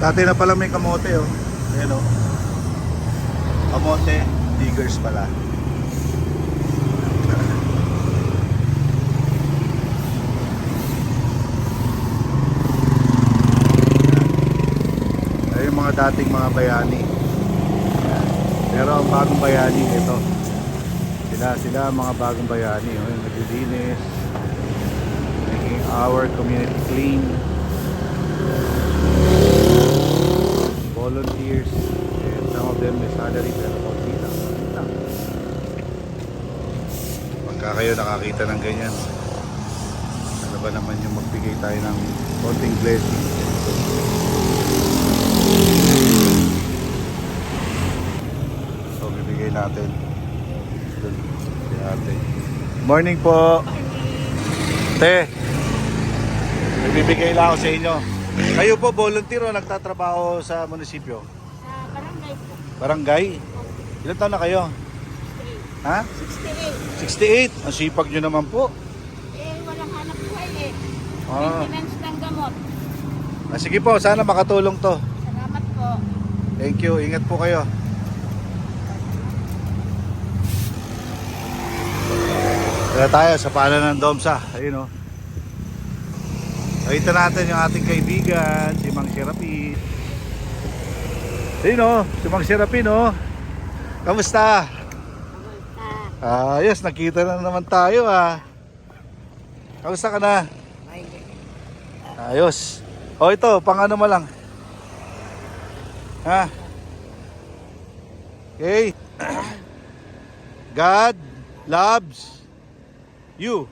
Dati na pala may kamote oh. Ayan oh. Kamote, diggers pala. Ay yung mga dating mga bayani. Pero ang bagong bayani ito. Sila mga bagong bayani oh, yung naglilinis, making our community clean. Volunteers, and some of them may salary pero konti lang. Pagka kayo nakakita ng ganyan, ano ba naman yung magbigay tayo ng konting blessing. So bibigay natin dun, si ate. Morning po te, bibigay lang ako sa inyo. Kayo po volunteer o nagtatrabaho sa munisipyo? Sa barangay po. Barangay? Ilan taon na kayo? 68. Ha? 68. 68? Ang sipag nyo naman po. Eh, walang hanap buhay eh. Ah. Maintenance ng gamot. Sige po, sana makatulong to. Salamat po. Thank you, ingat po kayo. Kaya tayo sa paanan ng Domsa. Ayun o. Nakita natin yung ating kaibigan, si Mang Serapin. Ayun o, si Mang Serapin o. Kamusta? Ayos, nakita na naman tayo ah. Kamusta ka na? Ayos. O ito, pang ano mo lang. Ha? Okay. God loves you.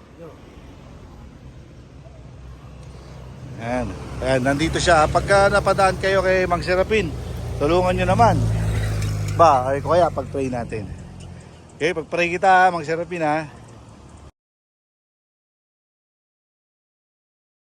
Ayan. Ayan, nandito siya. Pagka napadaan kayo kay Mang Serapin, tulungan nyo naman. Ba, ay ko kaya pag-pray natin. Okay, pag-pray kita, Mang Serapin ha.